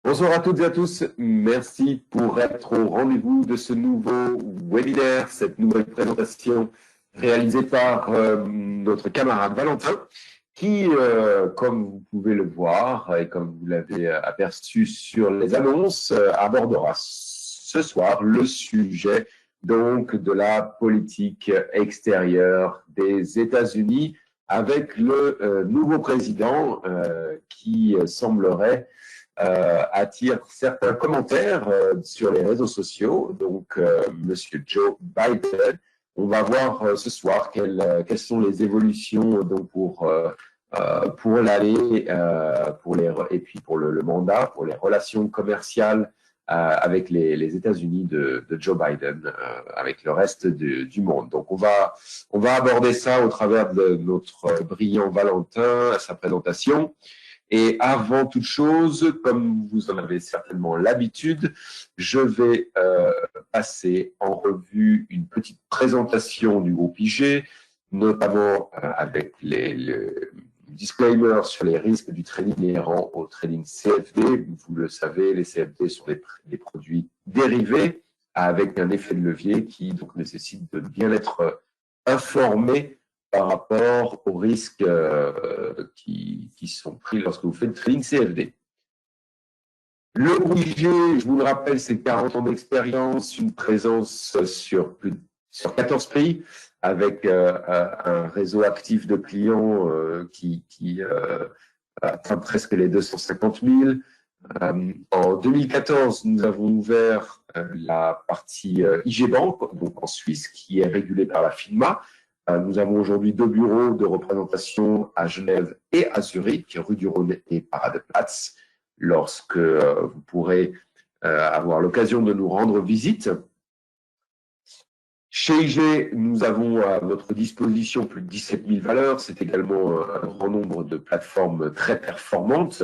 Bonsoir à toutes et à tous. Merci pour être au rendez-vous de ce nouveau webinaire, cette nouvelle présentation réalisée par notre camarade Valentin, qui, comme vous pouvez le voir et comme vous l'avez aperçu sur les annonces, abordera ce soir le sujet donc de la politique extérieure des États-Unis avec le nouveau président qui semblerait attire certains commentaires sur les réseaux sociaux. Donc, Monsieur Joe Biden, on va voir ce soir quelles sont les évolutions donc pour l'année, et puis pour le mandat, pour les relations commerciales avec les États-Unis de Joe Biden, avec le reste du monde. Donc, on va aborder ça au travers de notre brillant Valentin, à sa présentation. Et avant toute chose, comme vous en avez certainement l'habitude, je vais passer en revue une petite présentation du groupe IG, notamment avec le disclaimer sur les risques du trading inhérent au trading CFD. Vous le savez, les CFD sont des produits dérivés avec un effet de levier qui donc nécessite de bien être informé par rapport aux risques qui sont pris lorsque vous faites trading CFD. Le IG, je vous le rappelle, c'est 40 ans d'expérience, une présence sur 14 pays, avec un réseau actif de clients qui atteint presque les 250 000. En 2014, nous avons ouvert la partie IG Bank, donc en Suisse, qui est régulée par la FINMA. Nous avons aujourd'hui 2 bureaux de représentation à Genève et à Zurich, rue du Rhône et Paradeplatz, lorsque vous pourrez avoir l'occasion de nous rendre visite. Chez IG, nous avons à notre disposition plus de 17 000 valeurs. C'est également un grand nombre de plateformes très performantes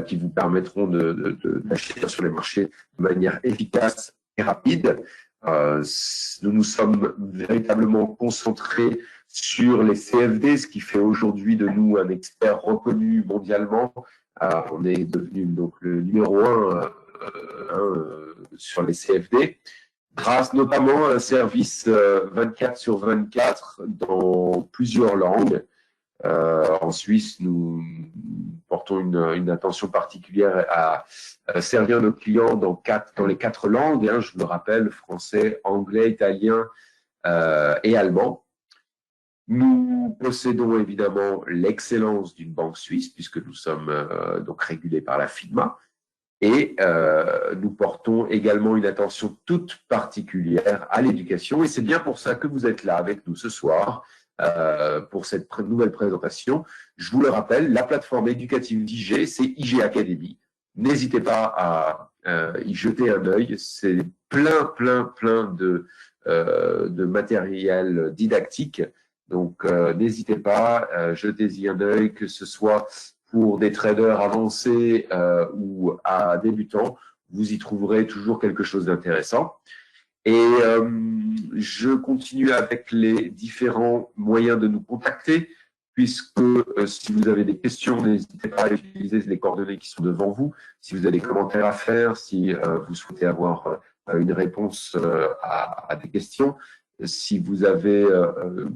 qui vous permettront d'acheter sur les marchés de manière efficace et rapide. Nous nous sommes véritablement concentrés sur les CFD, ce qui fait aujourd'hui de nous un expert reconnu mondialement. On est devenu donc le numéro 1 sur les CFD, grâce notamment à un service 24/24 dans plusieurs langues. En Suisse, nous portons une attention particulière à servir nos clients dans les 4 langues, je vous le rappelle, français, anglais, italien et allemand. Nous possédons évidemment l'excellence d'une banque suisse, puisque nous sommes donc régulés par la FINMA, et nous portons également une attention toute particulière à l'éducation, et c'est bien pour ça que vous êtes là avec nous ce soir, pour cette nouvelle présentation. Je vous le rappelle, la plateforme éducative d'IG, c'est IG Academy. N'hésitez pas à y jeter un œil. C'est plein de matériel didactique. Donc, n'hésitez pas, jetez-y un œil, que ce soit pour des traders avancés ou à débutants. Vous y trouverez toujours quelque chose d'intéressant. Et je continue avec les différents moyens de nous contacter, puisque si vous avez des questions, n'hésitez pas à utiliser les coordonnées qui sont devant vous. Si vous avez des commentaires à faire, si vous souhaitez avoir une réponse à des questions, si vous avez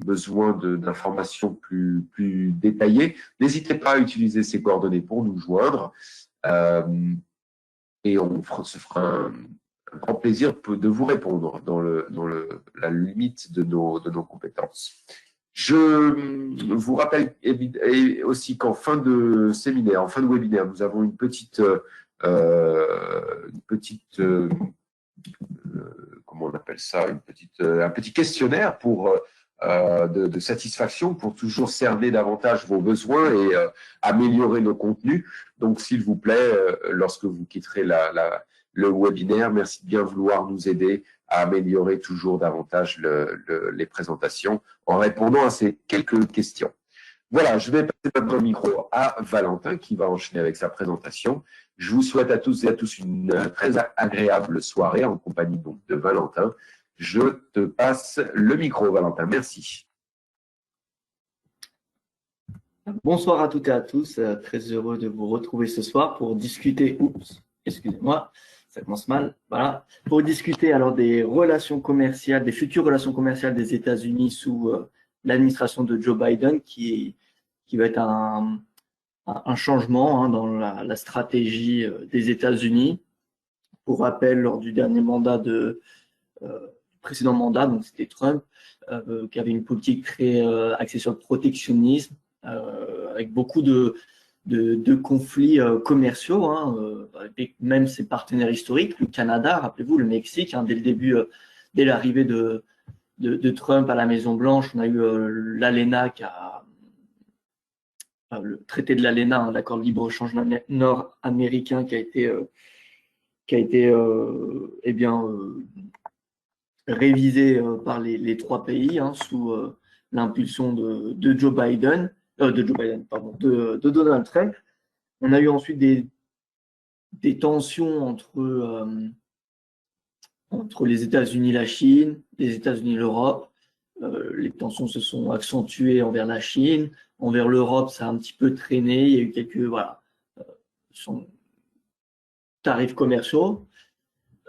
besoin d'informations plus détaillées, n'hésitez pas à utiliser ces coordonnées pour nous joindre. Et on se fera un grand plaisir de vous répondre dans la limite de nos compétences. Je vous rappelle aussi qu'en fin de séminaire, en fin de webinaire, nous avons un petit questionnaire de satisfaction pour toujours cerner davantage vos besoins et améliorer nos contenus. Donc, s'il vous plaît, lorsque vous quitterez le webinaire, merci de bien vouloir nous aider à améliorer toujours davantage les présentations en répondant à ces quelques questions. Voilà, je vais passer maintenant le micro à Valentin qui va enchaîner avec sa présentation. Je vous souhaite à tous et à tous une très agréable soirée en compagnie donc de Valentin. Je te passe le micro, Valentin. Merci. Bonsoir à toutes et à tous. Très heureux de vous retrouver ce soir pour discuter excusez-moi, ça commence mal. Voilà. Pour discuter alors des relations commerciales, des futures relations commerciales des États-Unis sous l'administration de Joe Biden, qui va être un changement dans la stratégie des États-Unis. Pour rappel, lors du dernier mandat précédent mandat, donc c'était Trump, qui avait une politique très axée sur le protectionnisme, avec beaucoup de conflits commerciaux, avec même ses partenaires historiques, le Canada, rappelez-vous, le Mexique, dès le début, dès l'arrivée de Trump à la Maison-Blanche, on a eu l'ALENA, le traité de l'ALENA, l'accord de libre-échange nord-américain, qui a été révisé par les trois pays sous l'impulsion de Donald Trump. On a eu ensuite des tensions entre les États-Unis et la Chine, les États-Unis et l'Europe. Les tensions se sont accentuées envers la Chine. Envers l'Europe, ça a un petit peu traîné. Il y a eu quelques tarifs commerciaux.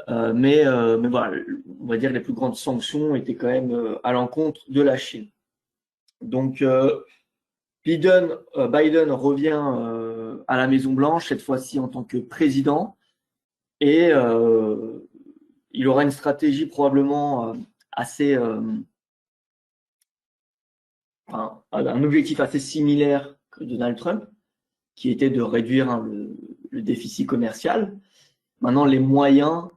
Mais voilà, on va dire que les plus grandes sanctions étaient quand même à l'encontre de la Chine. Donc, Biden revient à la Maison-Blanche, cette fois-ci en tant que président, et il aura une stratégie probablement un objectif assez similaire que Donald Trump, qui était de réduire le déficit commercial. Maintenant, les moyens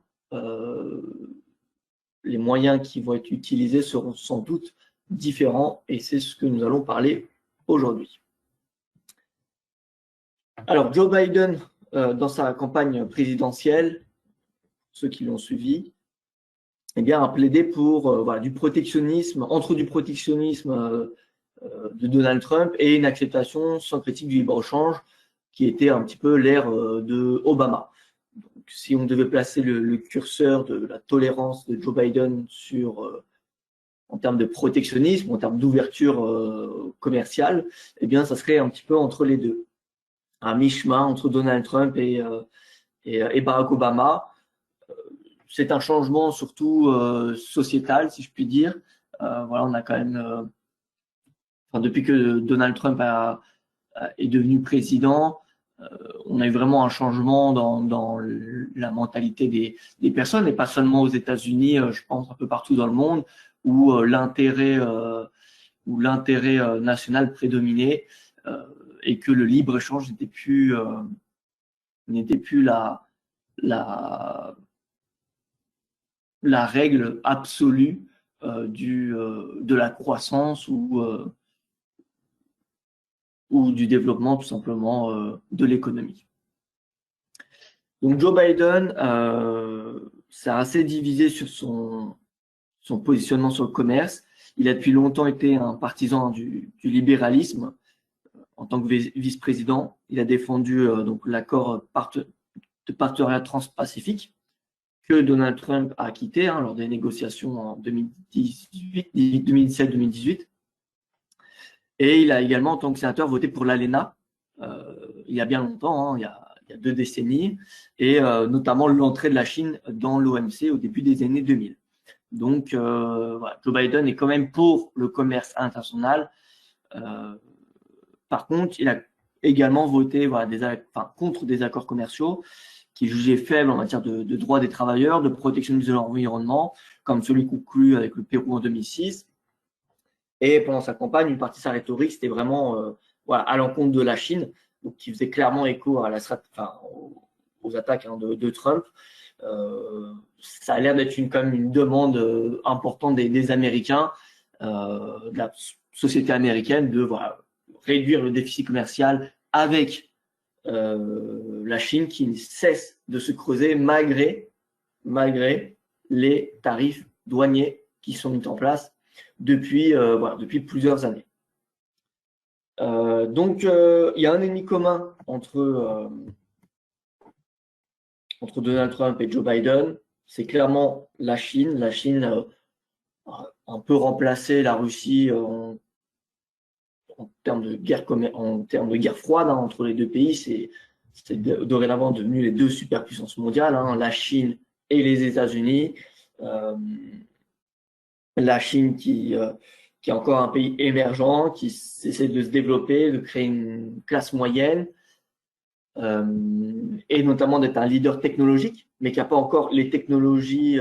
qui vont être utilisés seront sans doute différents, et c'est ce que nous allons parler aujourd'hui. Alors, Joe Biden, dans sa campagne présidentielle, ceux qui l'ont suivi, a plaidé pour du protectionnisme, du protectionnisme de Donald Trump et une acceptation sans critique du libre-échange, qui était un petit peu l'ère de Obama. Donc, si on devait placer le curseur de la tolérance de Joe Biden en termes de protectionnisme, en termes d'ouverture commerciale, ça serait un petit peu entre les deux. À mi-chemin entre Donald Trump et Barack Obama. C'est un changement surtout sociétal, si je puis dire. On a quand même, depuis que Donald Trump est devenu président, on a eu vraiment un changement dans la mentalité des personnes, et pas seulement aux États-Unis, je pense un peu partout dans le monde, où l'intérêt national prédominait, et que le libre-échange n'était plus la règle absolue de la croissance ou du développement tout simplement de l'économie. Donc Joe Biden s'est assez divisé sur son positionnement sur le commerce. Il a depuis longtemps été un partisan du libéralisme. En tant que vice-président, il a défendu donc l'accord de partenariat transpacifique que Donald Trump a quitté lors des négociations en 2017-2018. Et il a également, en tant que sénateur, voté pour l'ALENA il y a bien longtemps, il y a 2 décennies, et notamment l'entrée de la Chine dans l'OMC au début des années 2000. Donc, Joe Biden est quand même pour le commerce international. Par contre, il a également voté contre des accords commerciaux qui jugeaient faibles en matière de droits des travailleurs, de protection de l'environnement, comme celui conclu avec le Pérou en 2006. Et pendant sa campagne, une partie de sa rhétorique, c'était vraiment à l'encontre de la Chine, donc qui faisait clairement écho à aux attaques de Trump. Ça a l'air d'être quand même une demande importante des Américains, de la société américaine, de réduire le déficit commercial avec la Chine, qui ne cesse de se creuser malgré les tarifs douaniers qui sont mis en place depuis plusieurs années. Donc, il y a un ennemi commun entre Donald Trump et Joe Biden, c'est clairement la Chine. La Chine a un peu remplacé la Russie en termes de guerre froide entre les deux pays. c'est dorénavant devenu les deux superpuissances mondiales, hein, la Chine et les États-Unis. La Chine qui est encore un pays émergent, qui essaie de se développer, de créer une classe moyenne, et notamment d'être un leader technologique, mais qui n'a pas encore les technologies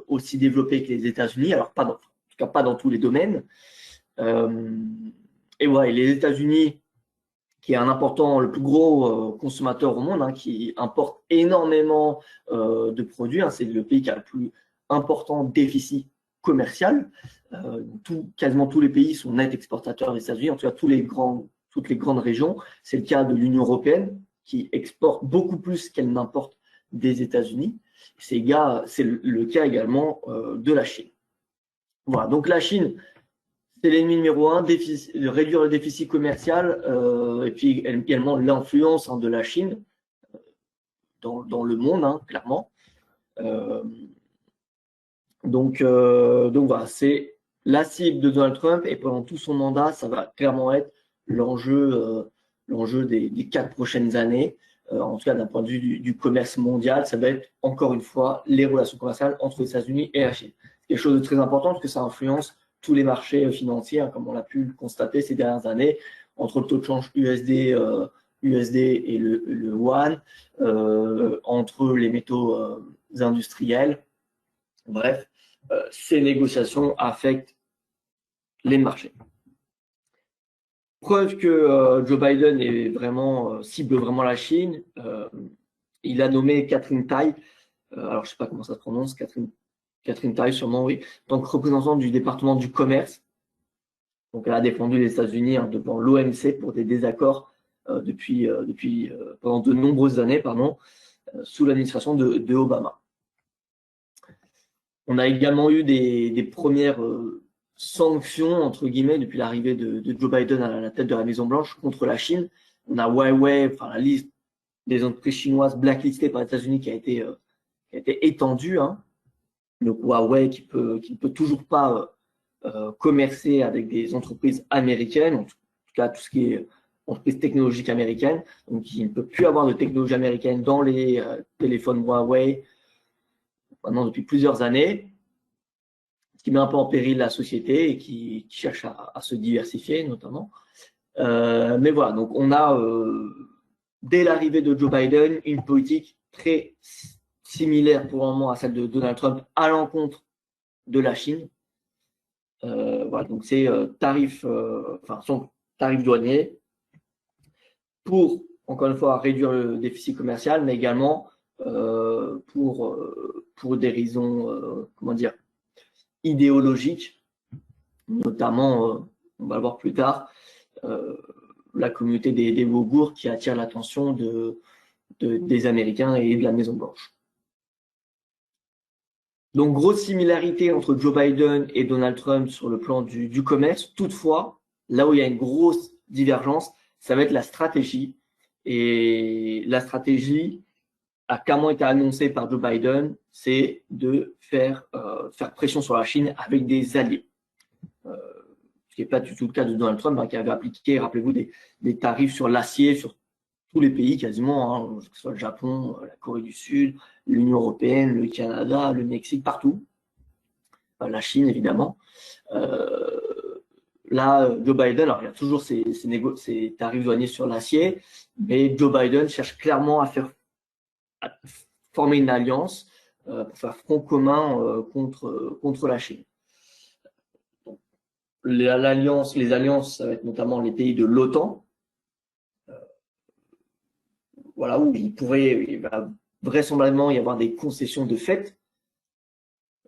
aussi développées que les États-Unis, alors en tout cas pas dans tous les domaines. Et ouais, les États-Unis, qui est le plus gros consommateur au monde, hein, qui importe énormément de produits, hein, c'est le pays qui a le plus important déficit commercial. Quasiment tous les pays sont nets exportateurs des États-Unis, en tout cas toutes les grandes régions. C'est le cas de l'Union européenne, qui exporte beaucoup plus qu'elle n'importe des États-Unis. C'est le cas également de la Chine. Voilà, donc la Chine, c'est l'ennemi numéro un, réduire le déficit commercial, et puis également l'influence, hein, de la Chine dans le monde, hein, clairement. Donc voilà, c'est la cible de Donald Trump, et pendant tout son mandat, ça va clairement être l'enjeu des 4 prochaines années. En tout cas, d'un point de vue du commerce mondial, ça va être encore une fois les relations commerciales entre les États-Unis et la Chine. C'est quelque chose de très important parce que ça influence tous les marchés financiers, hein, comme on a pu le constater ces dernières années, entre le taux de change USD et le yuan, entre les métaux industriels. Bref, ces négociations affectent les marchés. Preuve que Joe Biden cible vraiment la Chine, il a nommé Katherine Tai, alors je ne sais pas comment ça se prononce, Katherine Tai sûrement, oui, en tant que représentante du département du commerce. Donc elle a défendu les États-Unis, hein, devant l'OMC pour des désaccords pendant de nombreuses années, sous l'administration de Obama. On a également eu des premières sanctions, entre guillemets, depuis l'arrivée de Joe Biden à la tête de la Maison-Blanche contre la Chine. On a Huawei, la liste des entreprises chinoises blacklistées par les États-Unis qui a été étendue, hein. Donc Huawei qui ne peut toujours pas commercer avec des entreprises américaines, en tout cas tout ce qui est entreprise technologique américaine, donc il ne peut plus avoir de technologie américaine dans les téléphones Huawei maintenant depuis plusieurs années, ce qui met un peu en péril la société et qui cherche à se diversifier notamment. Mais voilà, donc on a, dès l'arrivée de Joe Biden, une politique très similaire pour le moment à celle de Donald Trump à l'encontre de la Chine. Voilà, donc c'est son tarif douanier pour, encore une fois, réduire le déficit commercial, mais également pour des raisons, idéologiques, notamment, on va le voir plus tard, la communauté des Ouïghours qui attire l'attention des Américains et de la Maison-Blanche. Donc, grosse similarité entre Joe Biden et Donald Trump sur le plan du commerce. Toutefois, là où il y a une grosse divergence, ça va être la stratégie. Et la stratégie a clairement été annoncée par Joe Biden, c'est de faire pression sur la Chine avec des alliés. Ce qui n'est pas du tout le cas de Donald Trump, hein, qui avait appliqué, rappelez-vous, des tarifs sur l'acier sur tous les pays quasiment, hein, que ce soit le Japon, la Corée du Sud, l'Union européenne, le Canada, le Mexique, partout. La Chine, évidemment. Là, Joe Biden, alors il y a toujours ces tarifs douaniers sur l'acier, mais Joe Biden cherche clairement à former une alliance pour faire front commun contre la Chine. Donc, les alliances, ça va être notamment les pays de l'OTAN, voilà, où il va vraisemblablement y avoir des concessions de fait.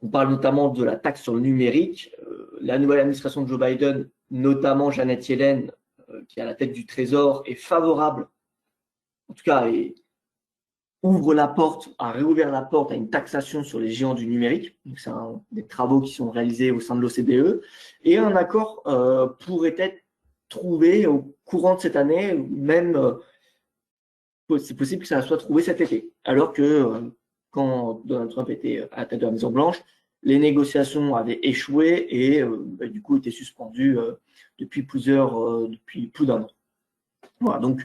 On parle notamment de la taxe sur le numérique. La nouvelle administration de Joe Biden, notamment Janet Yellen, qui est à la tête du Trésor, est favorable, en tout cas, a réouvert la porte à une taxation sur les géants du numérique. Donc, c'est des travaux qui sont réalisés au sein de l'OCDE. Et un accord pourrait être trouvé au courant de cette année, ou même c'est possible que ça soit trouvé cet été. Alors que quand Donald Trump était à la tête de la Maison-Blanche, les négociations avaient échoué et du coup étaient suspendues depuis plus d'un an. Voilà, donc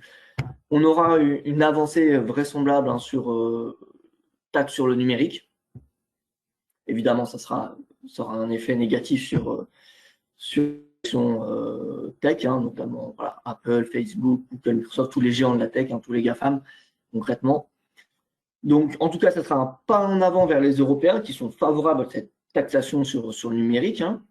On aura une avancée vraisemblable hein, sur taxe sur le numérique. Évidemment, ça aura un effet négatif sur tech, hein, notamment voilà, Apple, Facebook, Google, Microsoft, tous les géants de la tech, hein, tous les GAFAM, concrètement. Donc, en tout cas, ça sera un pas en avant vers les Européens qui sont favorables à cette taxation sur le numérique. Hein.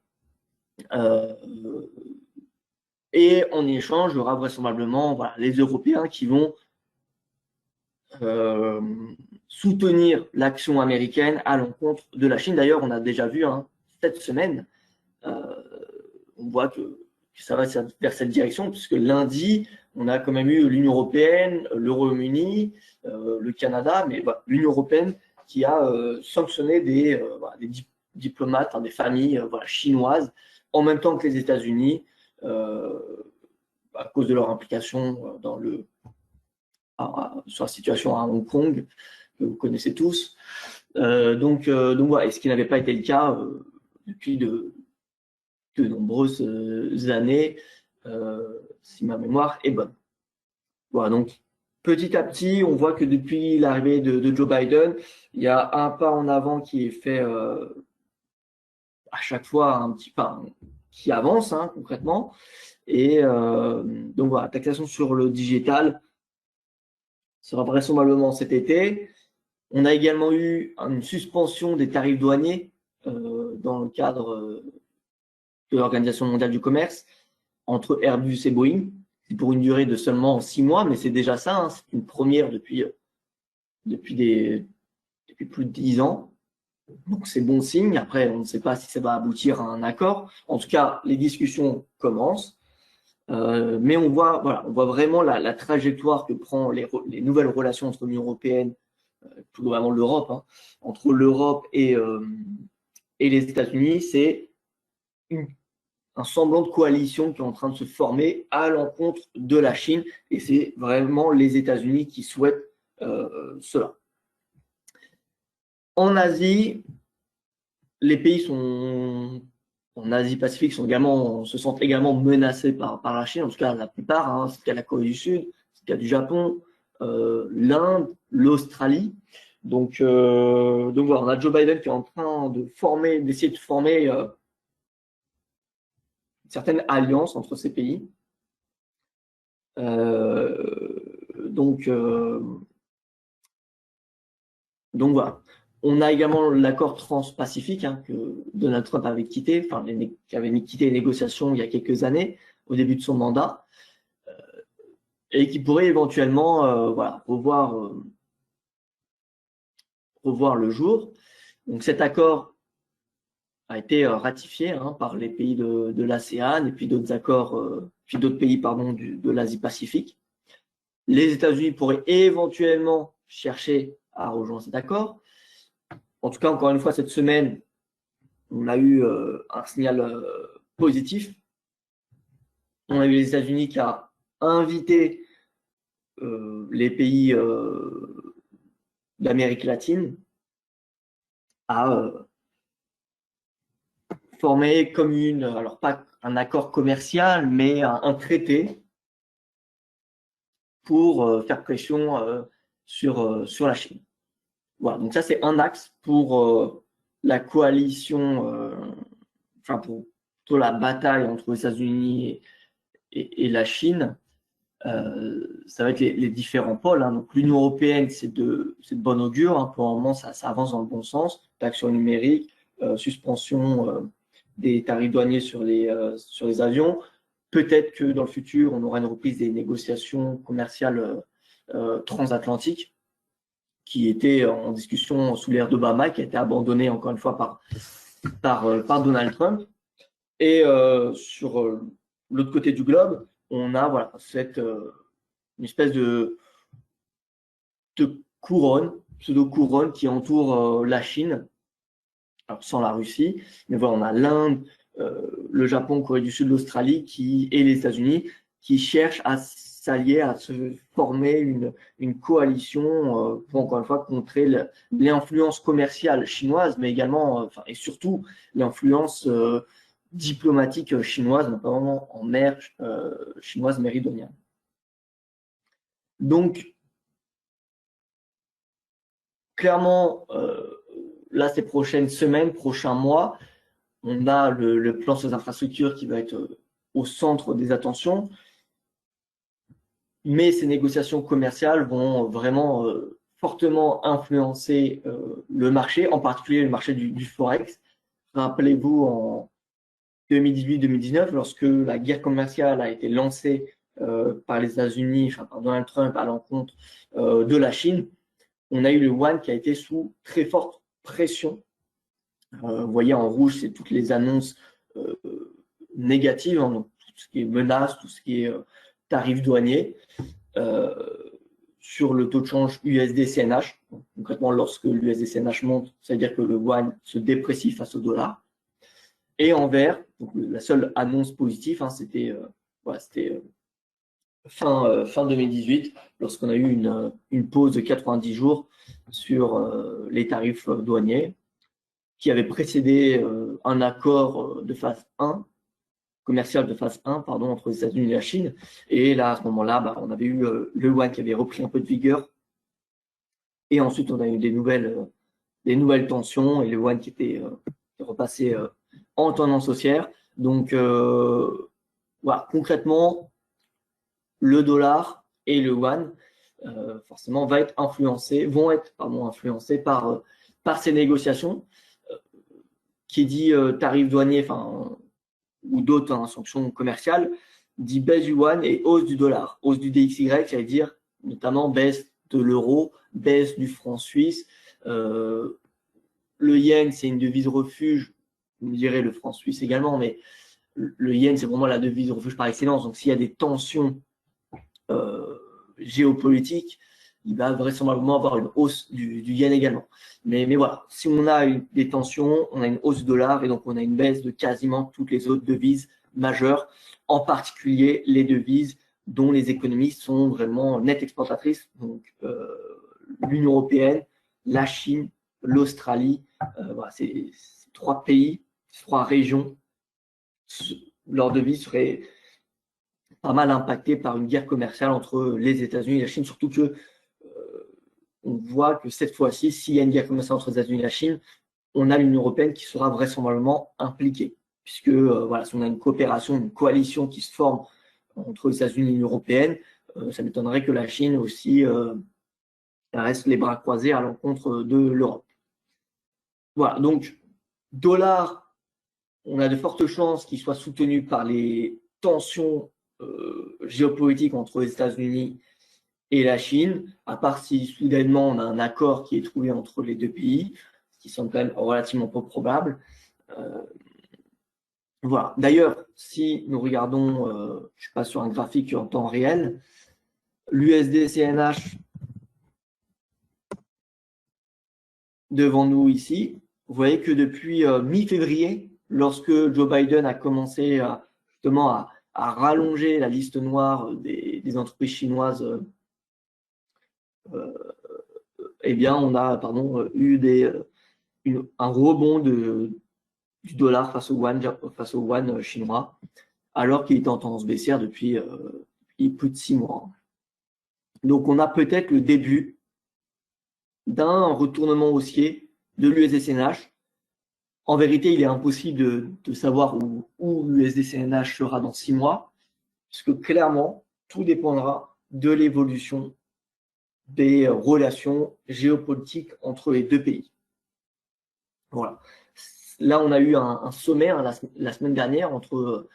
Et en échange, il y aura vraisemblablement voilà, les Européens qui vont soutenir l'action américaine à l'encontre de la Chine. D'ailleurs, on a déjà vu hein, cette semaine, on voit que ça va vers cette direction, puisque lundi, on a quand même eu l'Union européenne, le Royaume-Uni, le Canada, mais voilà, l'Union européenne qui a sanctionné des diplomates, hein, des familles chinoises, en même temps que les États-Unis, à cause de leur implication sur la situation à Hong Kong, que vous connaissez tous. Donc voilà, et ce qui n'avait pas été le cas depuis de nombreuses années, si ma mémoire est bonne. Voilà, donc petit à petit, on voit que depuis l'arrivée de Joe Biden, il y a un pas en avant qui est fait à chaque fois, un petit pas qui avance hein, concrètement. Et donc voilà, taxation sur le digital sera vraisemblablement cet été. On a également eu une suspension des tarifs douaniers dans le cadre de l'Organisation mondiale du commerce entre Airbus et Boeing. C'est pour une durée de seulement 6 mois, mais c'est déjà ça, hein, c'est une première depuis plus de 10 ans. Donc c'est bon signe. Après, on ne sait pas si ça va aboutir à un accord. En tout cas, les discussions commencent. Mais on voit vraiment la trajectoire que prend les nouvelles relations entre l'Union européenne, plus globalement l'Europe, hein, entre l'Europe et les États-Unis. C'est un semblant de coalition qui est en train de se former à l'encontre de la Chine. Et c'est vraiment les États-Unis qui souhaitent cela. En Asie, les pays en Asie-Pacifique se sentent également menacés par la Chine, en tout cas la plupart. Hein, c'est le cas de la Corée du Sud, c'est le cas du Japon, l'Inde, l'Australie. Donc voilà, on a Joe Biden qui est en train d'essayer de former une certaine alliance entre ces pays. Donc voilà. On a également l'accord transpacifique hein, que Donald Trump avait quitté, qui avait quitté les négociations il y a quelques années, au début de son mandat, et qui pourrait éventuellement revoir le jour. Donc cet accord a été ratifié hein, par les pays de l'ASEAN et puis d'autres pays de l'Asie-Pacifique. Les États-Unis pourraient éventuellement chercher à rejoindre cet accord. En tout cas, encore une fois, cette semaine, on a eu un signal positif. On a eu les États-Unis qui a invité les pays d'Amérique latine à former comme alors pas un accord commercial, mais un traité pour faire pression sur la Chine. Voilà, donc ça c'est un axe pour la coalition, pour plutôt la bataille entre les États-Unis et la Chine. Ça va être les différents pôles. Hein. Donc l'Union européenne, c'est de bon augure. Hein. Pour le moment, ça avance dans le bon sens. Taxe sur le numérique, suspension des tarifs douaniers sur les avions. Peut-être que dans le futur, on aura une reprise des négociations commerciales transatlantiques qui étaient en discussion sous l'ère d'Obama, qui a été abandonnée encore une fois par Donald Trump. Et sur l'autre côté du globe, on a une espèce de couronne, pseudo-couronne qui entoure la Chine, alors sans la Russie, mais voilà, on a l'Inde, le Japon, Corée du Sud, l'Australie et les États-Unis qui cherchent à s'allier, à se former une coalition pour encore une fois contrer l'influence commerciale chinoise, mais également et surtout l'influence diplomatique chinoise, notamment en mer chinoise méridionale. Donc, clairement, là, ces prochaines semaines, prochains mois, on a le plan sur les infrastructures qui va être au centre des attentions. Mais ces négociations commerciales vont vraiment fortement influencer le marché, en particulier le marché du Forex. Rappelez-vous, en 2018-2019, lorsque la guerre commerciale a été lancée par les États-Unis, enfin par Donald Trump à l'encontre de la Chine, on a eu le yuan qui a été sous très forte pression. Vous voyez en rouge, c'est toutes les annonces négatives, hein, donc tout ce qui est menaces, tout ce qui est tarifs douaniers. Sur le taux de change USD-CNH. Concrètement, lorsque l'USD-CNH monte, ça veut dire que le yuan se déprécie face au dollar. Et en vert, donc la seule annonce positive, hein, c'était fin 2018, lorsqu'on a eu une pause de 90 jours sur les tarifs douaniers, qui avait précédé un accord de phase 1, commercial de phase 1, pardon, entre les États-Unis et la Chine. Et là, à ce moment-là, on avait eu le yuan qui avait repris un peu de vigueur. Et ensuite, on a eu des nouvelles tensions et le yuan qui était repassé en tendance haussière. Donc, voilà, concrètement, le dollar et le yuan, forcément, vont être influencés par ces négociations. Qui dit tarif douanier, ou d'autres sanctions commerciales, dit baisse du yuan et hausse du dollar. Hausse du DXY, ça veut dire notamment baisse de l'euro, baisse du franc suisse. Le yen, c'est une devise refuge. Vous me direz le franc suisse également, mais le yen, c'est vraiment la devise refuge par excellence. Donc, s'il y a des tensions géopolitiques, il va vraisemblablement avoir une hausse du yen également. Mais voilà, si on a des tensions, on a une hausse du dollar et donc on a une baisse de quasiment toutes les autres devises majeures, en particulier les devises dont les économies sont vraiment nettes exportatrices. Donc l'Union européenne, la Chine, l'Australie, voilà, ces trois pays, ces trois régions, leurs devises seraient pas mal impactées par une guerre commerciale entre les États-Unis et la Chine, surtout que on voit que cette fois-ci, s'il y a une guerre commerciale entre les États-Unis et la Chine, on a l'Union européenne qui sera vraisemblablement impliquée. Puisque voilà, si on a une coopération, une coalition qui se forme entre les États-Unis et l'Union européenne, ça m'étonnerait que la Chine aussi reste les bras croisés à l'encontre de l'Europe. Voilà, donc dollar, on a de fortes chances qu'il soit soutenu par les tensions géopolitiques entre les États-Unis et la Chine, à part si soudainement on a un accord qui est trouvé entre les deux pays, ce qui semble quand même relativement peu probable. Voilà. D'ailleurs, si nous regardons, je passe sur un graphique en temps réel, l'USD-CNH devant nous ici, vous voyez que depuis mi-février, lorsque Joe Biden a commencé justement à rallonger la liste noire des entreprises chinoises, eh bien, on a eu un rebond du dollar face au yuan chinois, alors qu'il était en tendance baissière depuis plus de 6 mois. Donc, on a peut-être le début d'un retournement haussier de l'USD-CNH. En vérité, il est impossible de savoir où l'USD-CNH sera dans 6 mois, puisque clairement, tout dépendra de l'évolution des relations géopolitiques entre les deux pays. Voilà. Là, on a eu un sommet la semaine dernière entre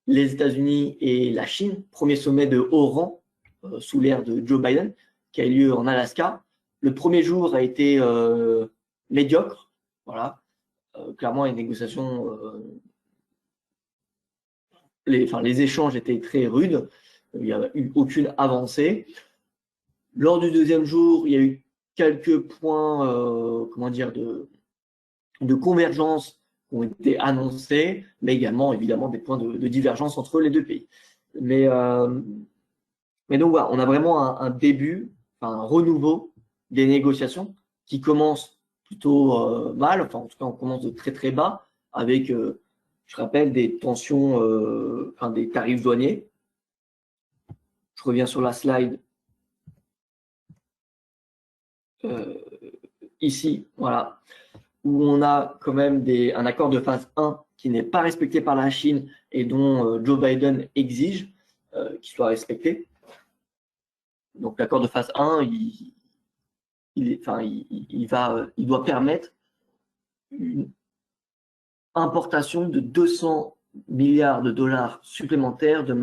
les États-Unis et la Chine, premier sommet de haut rang sous l'ère de Joe Biden, qui a eu lieu en Alaska. Le premier jour a été médiocre, voilà. Clairement, les négociations, les échanges étaient très rudes. Il n'y a eu aucune avancée. Lors du deuxième jour, il y a eu quelques points, de convergence qui ont été annoncés, mais également, évidemment, des points de divergence entre les deux pays. Mais donc, voilà, on a vraiment un début, un renouveau des négociations qui commence plutôt mal. Enfin, en tout cas, on commence de très, très bas avec, je rappelle, des tensions, des tarifs douaniers. Je reviens sur la slide ici, voilà, où on a quand même un accord de phase 1 qui n'est pas respecté par la Chine et dont Joe Biden exige qu'il soit respecté. Donc l'accord de phase 1, il doit permettre une importation de 200 milliards de dollars supplémentaires de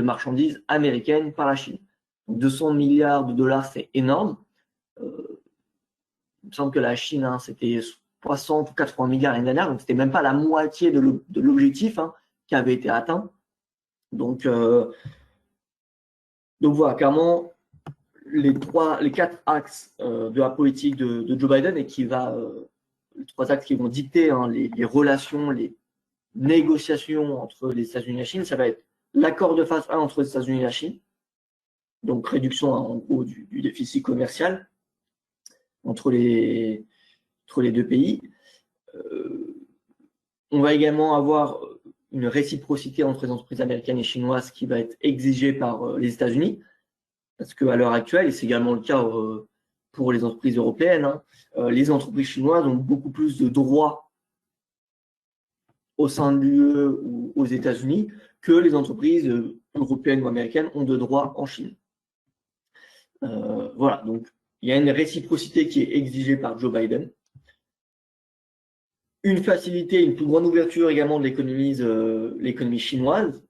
marchandises américaines par la Chine. Donc 200 milliards de dollars, c'est énorme. Il me semble que la Chine, c'était 60 ou 80 milliards l'année dernière, donc c'était même pas la moitié de l'objectif qui avait été atteint. Donc voilà, clairement, les 4 axes de la politique de Joe Biden et les 3 axes qui vont dicter les relations, les négociations entre les États-Unis et la Chine, ça va être l'accord de phase 1 entre les États-Unis et la Chine, donc réduction en gros du déficit commercial entre les 2 pays. On va également avoir une réciprocité entre les entreprises américaines et chinoises qui va être exigée par les États-Unis, parce qu'à l'heure actuelle, et c'est également le cas pour les entreprises européennes, les entreprises chinoises ont beaucoup plus de droits au sein de l'UE ou aux États-Unis que les entreprises européennes ou américaines ont de droits en Chine. Voilà, donc il y a une réciprocité qui est exigée par Joe Biden. Une facilité, une plus grande ouverture également de l'économie chinoise.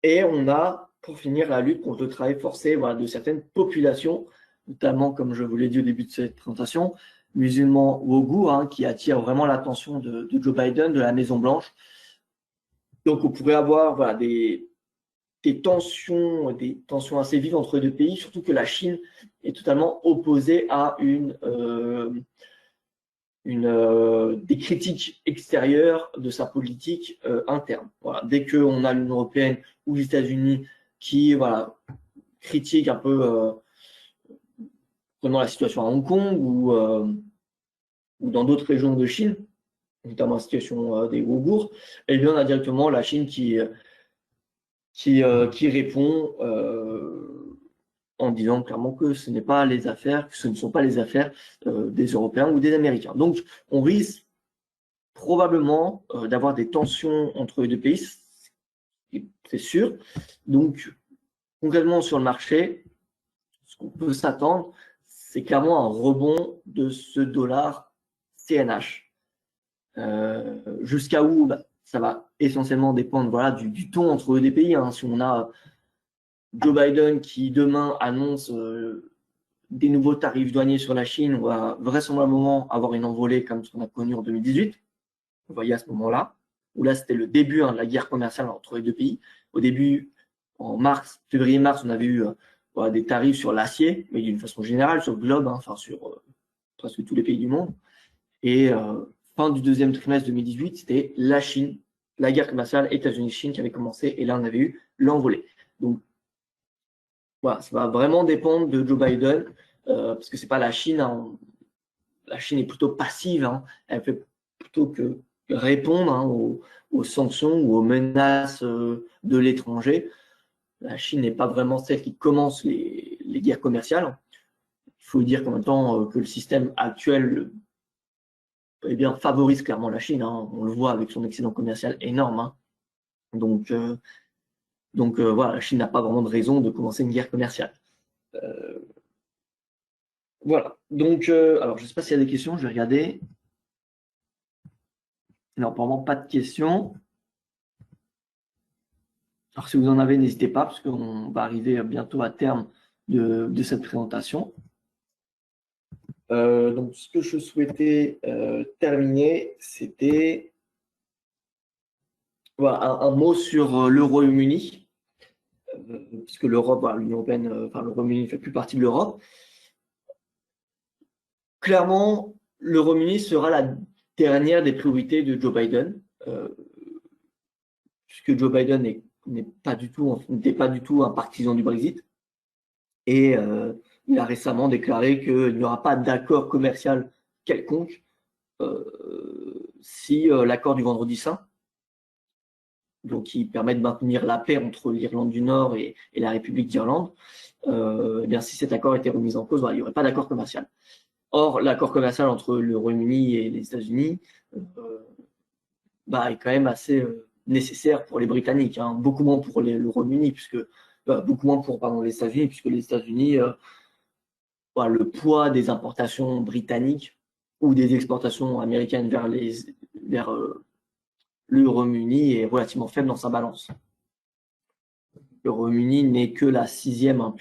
Et on a, pour finir, la lutte contre le travail forcé de certaines populations, notamment, comme je vous l'ai dit au début de cette présentation, musulmans ouïghours, qui attirent vraiment l'attention de Joe Biden, de la Maison-Blanche. Donc, on pourrait avoir des tensions assez vives entre les 2 pays, surtout que la Chine est totalement opposée à des critiques extérieures de sa politique interne. Voilà. Dès qu'on a l'Union européenne ou les États-Unis qui critiquent un peu vraiment la situation à Hong Kong ou dans d'autres régions de Chine, notamment la situation des Ouïghours, eh bien on a directement la Chine qui répond en disant clairement que ce ne sont pas les affaires des Européens ou des Américains. Donc, on risque probablement d'avoir des tensions entre les 2 pays, c'est sûr. Donc, concrètement sur le marché, ce qu'on peut s'attendre, c'est clairement un rebond de ce dollar CNH. Jusqu'à où ça va essentiellement dépendre du ton entre les 2 pays. Si on a Joe Biden qui demain annonce des nouveaux tarifs douaniers sur la Chine, on va vraisemblablement avoir une envolée comme ce qu'on a connu en 2018. Vous voyez à ce moment-là, où là c'était le début de la guerre commerciale entre les 2 pays. Au début, en février-mars, on avait eu des tarifs sur l'acier, mais d'une façon générale sur le globe, sur presque tous les pays du monde. Et fin du 2e trimestre 2018, c'était la Chine, la guerre commerciale États-Unis-Chine qui avait commencé, et là on avait eu l'envolée. Donc voilà, ça va vraiment dépendre de Joe Biden, parce que c'est pas la Chine. La Chine est plutôt passive. Elle fait plutôt que répondre aux sanctions ou aux menaces de l'étranger. La Chine n'est pas vraiment celle qui commence les guerres commerciales. Il faut dire qu'en même temps que le système actuel favorise clairement la Chine. On le voit avec son excédent commercial énorme. Donc voilà, la Chine n'a pas vraiment de raison de commencer une guerre commerciale. Voilà. Donc, alors je ne sais pas s'il y a des questions, je vais regarder. Non, pour le moment, pas de questions. Alors, si vous en avez, n'hésitez pas, parce qu'on va arriver bientôt à terme de cette présentation. Donc, ce que je souhaitais terminer, c'était un mot sur le Royaume-Uni, puisque l'Europe, l'Union européenne, le Royaume-Uni ne fait plus partie de l'Europe. Clairement, le Royaume-Uni sera la dernière des priorités de Joe Biden, puisque Joe Biden n'était pas du tout un partisan du Brexit. Et il a récemment déclaré qu'il n'y aura pas d'accord commercial quelconque si l'accord du Vendredi Saint, donc qui permet de maintenir la paix entre l'Irlande du Nord et la République d'Irlande, eh bien, si cet accord était remis en cause, voilà, il n'y aurait pas d'accord commercial. Or, l'accord commercial entre le Royaume-Uni et les États-Unis est quand même assez nécessaire pour les Britanniques, hein, beaucoup moins pour le Royaume-Uni, beaucoup moins pour les États-Unis, puisque les États-Unis, le poids des importations britanniques ou des exportations américaines vers le Royaume-Uni est relativement faible dans sa balance. Le Royaume-Uni n'est que la septième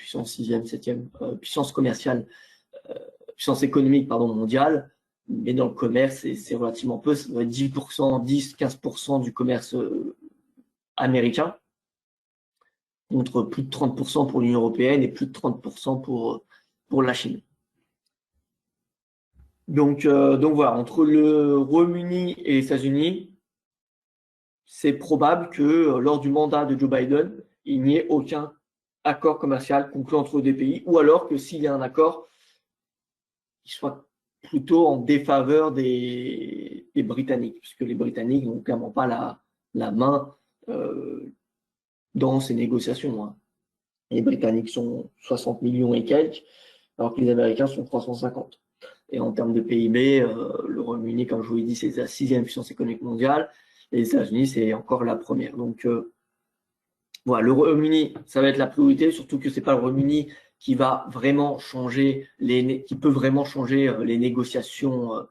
puissance commerciale, puissance économique mondiale, mais dans le commerce, c'est relativement peu, ça doit être 10-15% du commerce américain, contre plus de 30% pour l'Union européenne et plus de 30% pour la Chine. Donc voilà, entre le Royaume-Uni et les États-Unis, c'est probable que lors du mandat de Joe Biden, il n'y ait aucun accord commercial conclu entre les deux pays, ou alors que s'il y a un accord, il soit plutôt en défaveur des Britanniques, puisque les Britanniques n'ont clairement pas la main dans ces négociations, hein. Les Britanniques sont 60 millions et quelques, alors que les Américains sont 350. Et en termes de PIB, le Royaume-Uni, comme je vous l'ai dit, c'est la 6e puissance économique mondiale, et les États-Unis, c'est encore la première. Donc voilà, le Royaume-Uni, ça va être la priorité, surtout que c'est pas le Royaume-Uni qui va vraiment changer qui peut vraiment changer les négociations,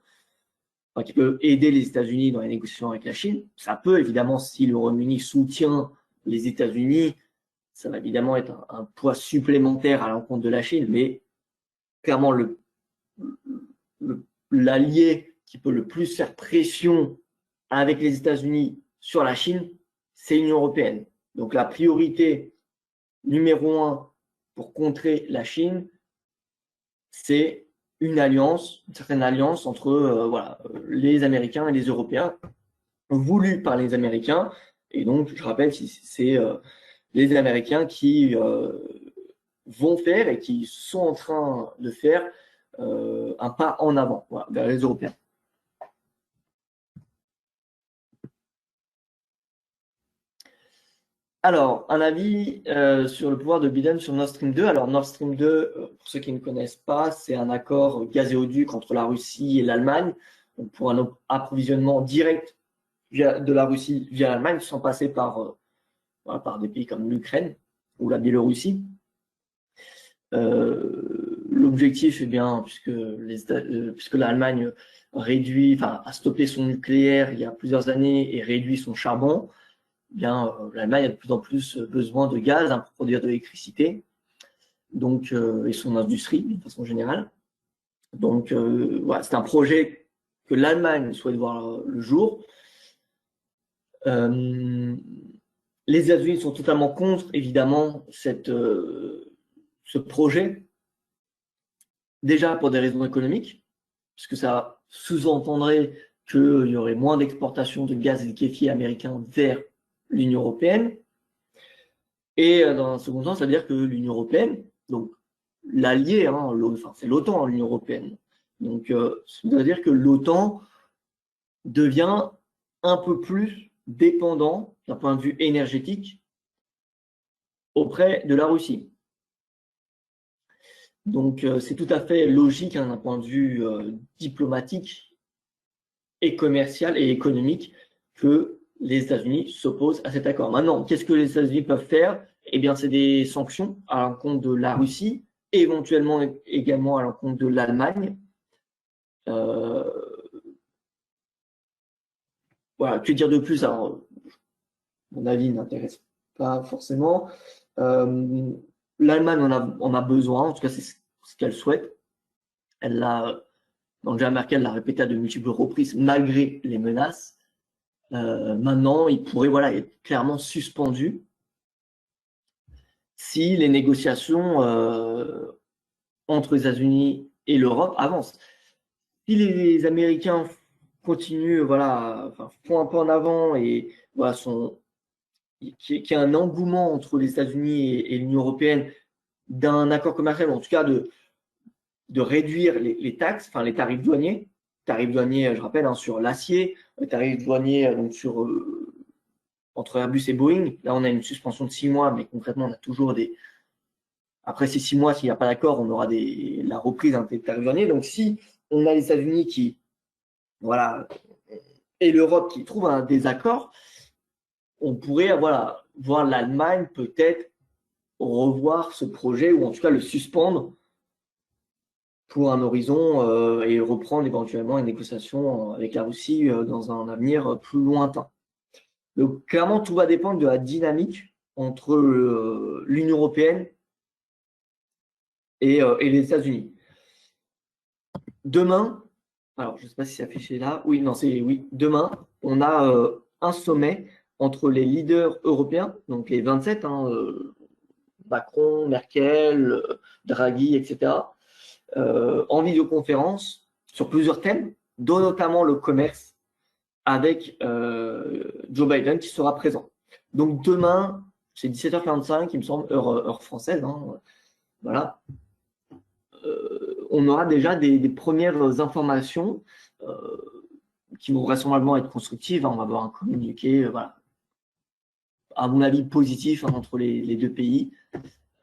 qui peut aider les États-Unis dans les négociations avec la Chine. Ça peut évidemment, si le Royaume-Uni soutient les États-Unis, ça va évidemment être un poids supplémentaire à l'encontre de la Chine, mais clairement l'allié qui peut le plus faire pression avec les États-Unis sur la Chine, c'est l'Union européenne. Donc la priorité numéro 1 pour contrer la Chine, c'est une certaine alliance entre les Américains et les Européens, voulue par les Américains. Et donc, je rappelle, c'est les Américains qui vont faire et qui sont en train de faire un pas en avant vers les Européens. Alors, un avis sur le pouvoir de Biden sur Nord Stream 2. Alors, Nord Stream 2, pour ceux qui ne connaissent pas, c'est un accord gazéoduc entre la Russie et l'Allemagne pour un approvisionnement direct de la Russie via l'Allemagne, sans passer par des pays comme l'Ukraine ou la Biélorussie. L'objectif est bien, puisque l'Allemagne a stoppé son nucléaire il y a plusieurs années et réduit son charbon, l'Allemagne a de plus en plus besoin de gaz pour produire de l'électricité, donc et son industrie de façon générale. Donc c'est un projet que l'Allemagne souhaite voir le jour. Les États-Unis sont totalement contre, évidemment, ce projet, déjà pour des raisons économiques, puisque ça sous-entendrait qu'il y aurait moins d'exportation de gaz liquéfié américain vers l'Union européenne. Et dans un second temps, c'est-à-dire que l'Union européenne, donc l'allié, c'est l'OTAN, l'Union européenne. Donc, c'est-à-dire que l'OTAN devient un peu plus dépendant d'un point de vue énergétique auprès de la Russie. Donc, c'est tout à fait logique d'un point de vue diplomatique et commercial et économique que les États-Unis s'opposent à cet accord. Maintenant, qu'est-ce que les États-Unis peuvent faire? Eh bien, c'est des sanctions à l'encontre de la Russie, éventuellement également à l'encontre de l'Allemagne. Voilà, que dire de plus? Alors, mon avis n'intéresse pas forcément. L'Allemagne en a besoin, en tout cas, c'est ce qu'elle souhaite. Angela Merkel l'a répété à de multiples reprises, malgré les menaces. Maintenant, il pourrait être clairement suspendu si les négociations entre les États-Unis et l'Europe avancent. Si les Américains continuent, font un pas en avant et qu'il y ait un engouement entre les États-Unis et l'Union européenne d'un accord commercial, ou en tout cas de réduire les taxes, les tarifs douaniers. Tarifs douaniers, je rappelle, sur l'acier, tarifs douaniers donc sur entre Airbus et Boeing. Là, on a une suspension de 6 mois, mais concrètement, on a toujours des… Après ces 6 mois, s'il n'y a pas d'accord, on aura la reprise des tarifs douaniers. Donc, si on a les États-Unis qui, voilà, et l'Europe qui trouvent un désaccord, on pourrait, voilà, voir l'Allemagne peut-être revoir ce projet, ou en tout cas le suspendre pour un horizon et reprendre éventuellement une négociation avec la Russie dans un avenir plus lointain. Donc clairement, tout va dépendre de la dynamique entre l'Union européenne et les États-Unis. Demain, alors je ne sais pas si c'est affiché là, oui, non, c'est oui, demain, on a un sommet entre les leaders européens, donc les 27, Macron, Merkel, Draghi, etc., en vidéoconférence sur plusieurs thèmes, dont notamment le commerce, avec Joe Biden qui sera présent. Donc demain, c'est 17h45, il me semble, heure française, voilà. On aura déjà des premières informations qui vont vraisemblablement être constructives. On va avoir un communiqué, voilà, à mon avis positif entre les deux pays.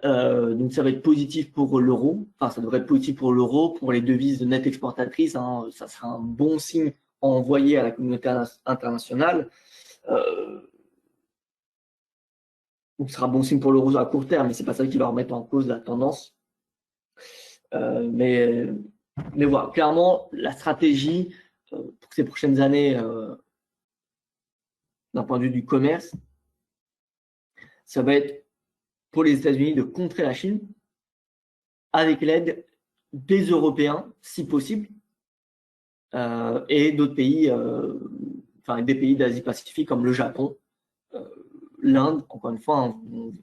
Donc ça va être positif pour l'euro, enfin ça devrait être positif pour l'euro, pour les devises nettes exportatrices, ça sera un bon signe envoyé à la communauté internationale. Donc ce sera un bon signe pour l'euro à court terme, mais c'est pas ça qui va remettre en cause la tendance. Mais voilà, clairement, la stratégie pour ces prochaines années, d'un point de vue du commerce, ça va être pour les États-Unis de contrer la Chine avec l'aide des Européens, si possible, et d'autres pays, enfin des pays d'Asie-Pacifique comme le Japon, l'Inde. Encore une fois, vous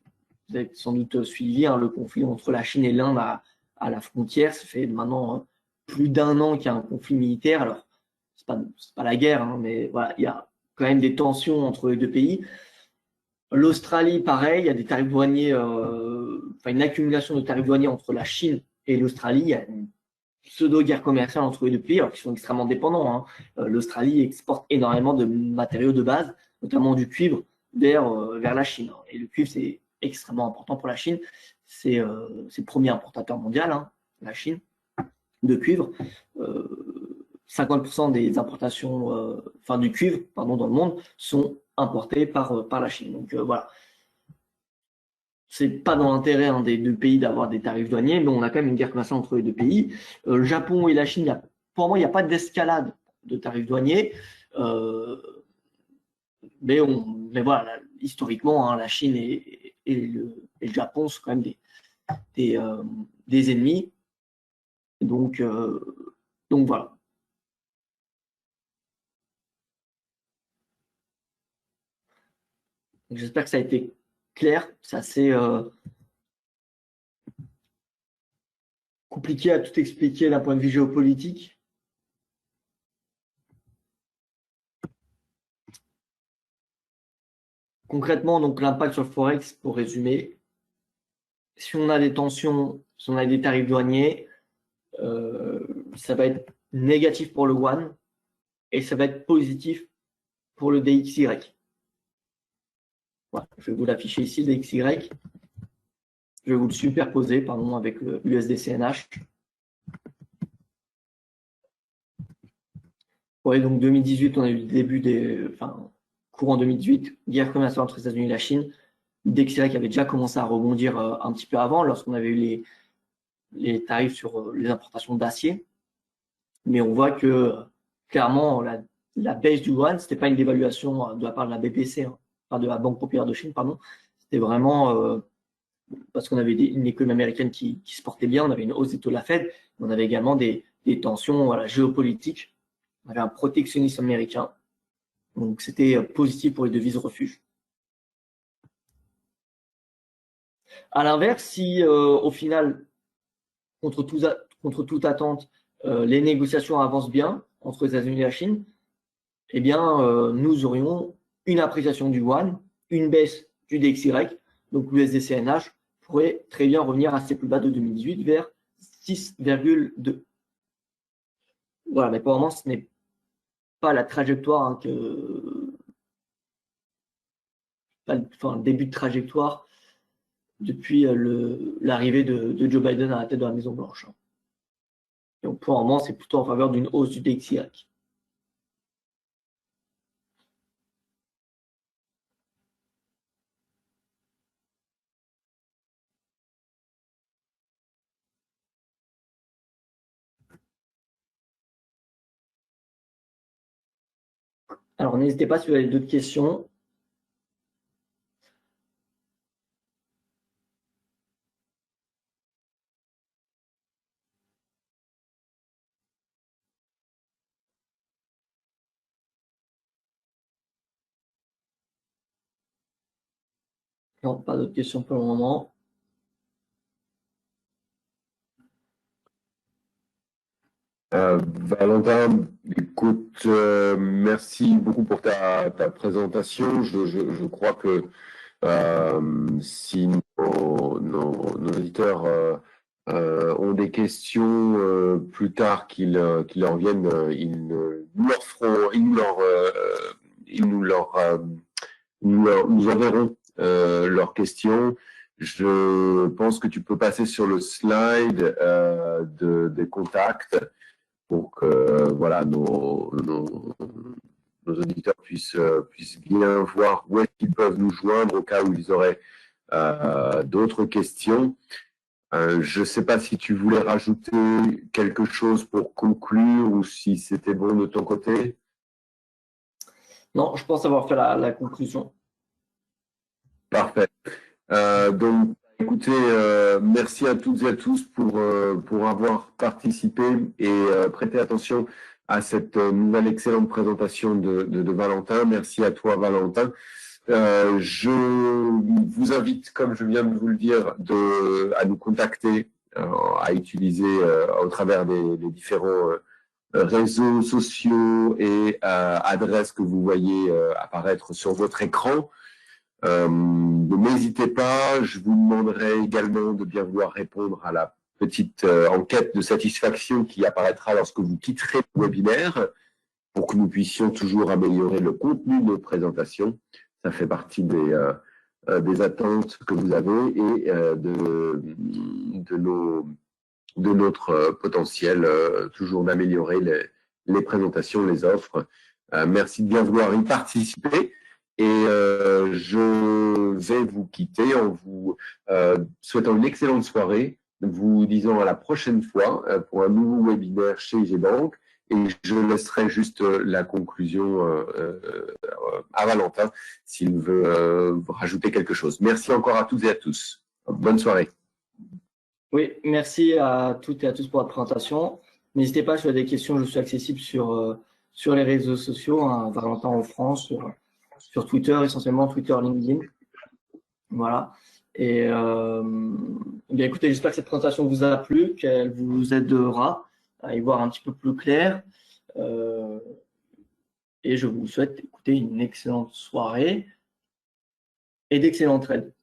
avez sans doute suivi le conflit entre la Chine et l'Inde à la frontière. Ça fait maintenant plus d'1 an qu'il y a un conflit militaire. Alors, c'est pas la guerre, mais voilà, il y a quand même des tensions entre les deux pays. L'Australie, pareil, il y a des tarifs douaniers, enfin une accumulation de tarifs douaniers entre la Chine et l'Australie. Il y a une pseudo-guerre commerciale entre les deux pays, alors qu'ils sont extrêmement dépendants. L'Australie exporte énormément de matériaux de base, notamment du cuivre, vers la Chine. Et le cuivre, c'est extrêmement important pour la Chine. C'est le premier importateur mondial, la Chine, de cuivre. 50% des importations, du cuivre, dans le monde, sont importées par la Chine. Donc voilà. C'est pas dans l'intérêt des deux pays d'avoir des tarifs douaniers, mais on a quand même une guerre commerciale entre les deux pays. Le Japon et la Chine, pour moi, il n'y a pas d'escalade de tarifs douaniers. Mais voilà, historiquement, la Chine et le Japon sont quand même des ennemis. Donc voilà. J'espère que ça a été clair. C'est assez compliqué à tout expliquer d'un point de vue géopolitique. Concrètement, donc l'impact sur le Forex, pour résumer, si on a des tensions, si on a des tarifs douaniers, ça va être négatif pour le Yuan et ça va être positif pour le DXY. Voilà, je vais vous l'afficher ici, le DXY. Je vais vous le superposer, avec le USD-CNH. Ouais, donc 2018, on a eu le début courant 2018, guerre commerciale entre les États-Unis et la Chine. Le DXY avait déjà commencé à rebondir un petit peu avant, lorsqu'on avait eu les tarifs sur les importations d'acier. Mais on voit que clairement, la baisse du yuan, c'était pas une dévaluation de la part de la BPC, de la Banque populaire de Chine, pardon. C'était vraiment parce qu'on avait une économie américaine qui se portait bien, on avait une hausse des taux de la Fed, on avait également des tensions géopolitiques, on avait un protectionnisme américain. Donc c'était positif pour les devises refuges. À l'inverse, si au final, contre toute attente, les négociations avancent bien entre les États-Unis et la Chine, eh bien, nous aurions une appréciation du yuan, une baisse du DXY, donc l'USD-CNH pourrait très bien revenir à ses plus bas de 2018 vers 6,2. Voilà, mais pour le moment, ce n'est pas la trajectoire le début de trajectoire depuis l'arrivée de Joe Biden à la tête de la Maison-Blanche. Donc pour le moment, c'est plutôt en faveur d'une hausse du DXY. Alors n'hésitez pas si vous avez d'autres questions. Non, pas d'autres questions pour le moment. Valentin, écoute, merci beaucoup pour ta présentation. Je crois que si nos auditeurs ont des questions plus tard, qu'ils leur viennent, nous enverront leurs questions. Je pense que tu peux passer sur le slide des contacts pour que voilà, nos auditeurs puissent bien voir où est-ce qu'ils peuvent nous joindre au cas où ils auraient d'autres questions. Je ne sais pas si tu voulais rajouter quelque chose pour conclure ou si c'était bon de ton côté. Non, je pense avoir fait la conclusion. Parfait. Donc, écoutez, merci à toutes et à tous pour avoir participé et prêté attention à cette nouvelle excellente présentation de Valentin. Merci à toi, Valentin. Je vous invite, comme je viens de vous le dire, à nous contacter, à utiliser au travers des différents réseaux sociaux et adresses que vous voyez apparaître sur votre écran. N'hésitez pas, je vous demanderai également de bien vouloir répondre à la petite enquête de satisfaction qui apparaîtra lorsque vous quitterez le webinaire pour que nous puissions toujours améliorer le contenu de nos présentations. Ça fait partie des attentes que vous avez et de notre potentiel toujours d'améliorer les présentations, les offres. Merci de bien vouloir y participer. Et je vais vous quitter en vous souhaitant une excellente soirée, vous disant à la prochaine fois pour un nouveau webinaire chez IGBank. Et je laisserai juste la conclusion à Valentin s'il veut rajouter quelque chose. Merci encore à toutes et à tous. Bonne soirée. Oui, merci à toutes et à tous pour la présentation. N'hésitez pas si vous avez des questions, je suis accessible sur les réseaux sociaux, hein, Valentin en France, sur Twitter, essentiellement Twitter, LinkedIn. Voilà. Et bien écoutez, j'espère que cette présentation vous a plu, qu'elle vous aidera à y voir un petit peu plus clair. Et je vous souhaite écouter une excellente soirée et d'excellents trades.